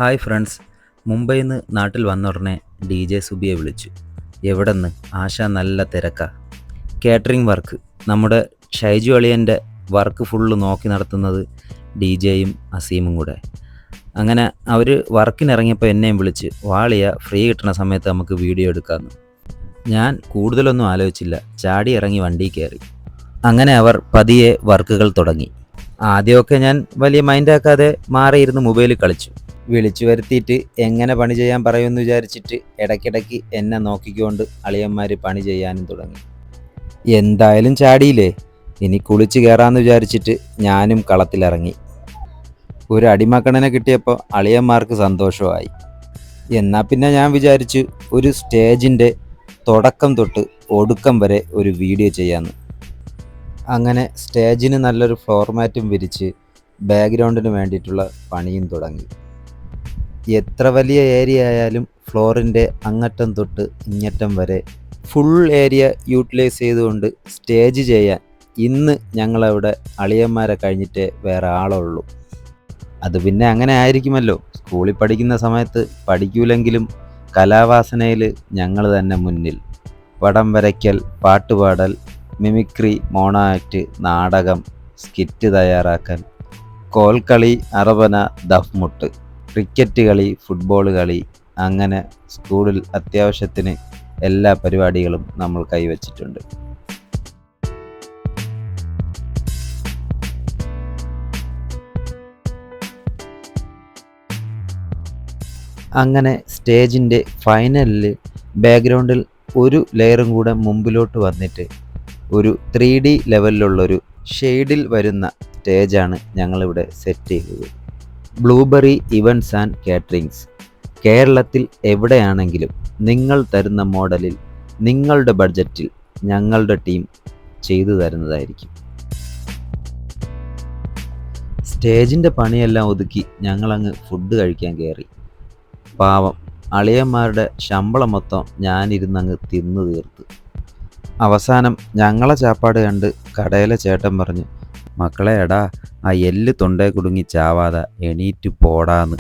Hi friends, മുംബൈയിൽ നിന്ന് നാട്ടിൽ വന്ന ഉടനെ DJ സുബിയെ വിളിച്ചു. എവിടെന്ന്? ആശ നല്ല തിരക്കാ. കാറ്ററിംഗ് വർക്ക്, നമ്മുടെ ഷൈജു അളിയൻ്റെ വർക്ക് ഫുള്ള് നോക്കി നടത്തുന്നത് DJയും അസീമും കൂടെ. അങ്ങനെ അവർ വർക്കിനിറങ്ങിയപ്പോൾ എന്നെയും വിളിച്ച്, വാളിയ ഫ്രീ കിട്ടുന്ന സമയത്ത് നമുക്ക് വീഡിയോ എടുക്കാമെന്ന്. ഞാൻ കൂടുതലൊന്നും ആലോചിച്ചില്ല, ചാടി ഇറങ്ങി വണ്ടി കയറി. അങ്ങനെ അവർ പതിയെ വർക്കുകൾ തുടങ്ങി. ആദ്യമൊക്കെ ഞാൻ വലിയ മൈൻഡാക്കാതെ മാറിയിരുന്ന് മൊബൈലിൽ കളിച്ചു. വിളിച്ചു വരുത്തിയിട്ട് എങ്ങനെ പണി ചെയ്യാൻ പറയുമെന്ന് വിചാരിച്ചിട്ട് ഇടയ്ക്കിടയ്ക്ക് എന്നെ നോക്കിക്കൊണ്ട് അളിയന്മാർ പണി ചെയ്യാനും തുടങ്ങി. എന്തായാലും ചാടിയില്ലേ, ഇനി കുളിച്ച് കയറാമെന്ന് വിചാരിച്ചിട്ട് ഞാനും കളത്തിലിറങ്ങി. ഒരു അടിമക്കണ്ണനെ കിട്ടിയപ്പോൾ അളിയന്മാർക്ക് സന്തോഷമായി. എന്നാൽ പിന്നെ ഞാൻ വിചാരിച്ചു ഒരു സ്റ്റേജിൻ്റെ തുടക്കം തൊട്ട് ഒടുക്കം വരെ ഒരു വീഡിയോ ചെയ്യാമെന്ന്. അങ്ങനെ സ്റ്റേജിന് നല്ലൊരു ഫോർമാറ്റും വിരിച്ച് ബാക്ക്ഗ്രൗണ്ടിന് വേണ്ടിയിട്ടുള്ള പണിയും തുടങ്ങി. എത്ര വലിയ ഏരിയ ആയാലും ഫ്ലോറിൻ്റെ അങ്ങറ്റം തൊട്ട് ഇങ്ങറ്റം വരെ ഫുൾ ഏരിയ യൂട്ടിലൈസ് ചെയ്തുകൊണ്ട് സ്റ്റേജ് ചെയ്യാൻ ഇന്ന് ഞങ്ങളവിടെ അളിയന്മാരെ കഴിഞ്ഞിട്ടേ വേറെ ആളുള്ളൂ. അത് പിന്നെ അങ്ങനെ ആയിരിക്കുമല്ലോ, സ്കൂളിൽ പഠിക്കുന്ന സമയത്ത് പഠിക്കൂലെങ്കിലും കലാവാസനയിൽ ഞങ്ങൾ തന്നെ മുന്നിൽ. വടം വരയ്ക്കൽ, പാട്ടുപാടൽ, മിമിക്രി, മോണോ ആക്ട്, നാടകം, സ്കിറ്റ് തയ്യാറാക്കൽ, കോൽക്കളി, അറബന, ദഫ്മുട്ട്, ക്രിക്കറ്റ് കളി, ഫുട്ബോൾ കളി, അങ്ങനെ സ്കൂളിൽ അത്യാവശ്യത്തിന് എല്ലാ പരിപാടികളും നമ്മൾ കൈവച്ചിട്ടുണ്ട്. അങ്ങനെ സ്റ്റേജിൻ്റെ ഫൈനലിൽ ബാക്ക്ഗ്രൗണ്ടിൽ ഒരു ലെയറും കൂടെ മുമ്പിലോട്ട് വന്നിട്ട് ഒരു 3D ലെവലിലുള്ളൊരു ഷെയ്ഡിൽ വരുന്ന സ്റ്റേജാണ് ഞങ്ങളിവിടെ സെറ്റ് ചെയ്തത്. Blueberry events and caterings. കേരളത്തിൽ എവിടെയാണെങ്കിലും നിങ്ങൾ തരുന്ന മോഡലിൽ നിങ്ങളുടെ ബഡ്ജറ്റിൽ ഞങ്ങളുടെ ടീം ചെയ്തു തരുന്നതായിരിക്കും. സ്റ്റേജിൻ്റെ പണിയെല്ലാം ഒതുക്കി ഞങ്ങളങ്ങ് ഫുഡ് കഴിക്കാൻ കയറി. പാവം അളിയന്മാരുടെ ശമ്പളം മൊത്തം ഞാനിരുന്നങ്ങ് തിന്നു തീർത്ത്. അവസാനം ഞങ്ങളെ ചാപ്പാട് കണ്ട് കടയിലെ ചേട്ടൻ പറഞ്ഞു, മക്കളെ എടാ, ആ എല്ല് തൊണ്ടേ കുടുങ്ങി ചാവാതെ എണീറ്റ് പോടാന്ന്.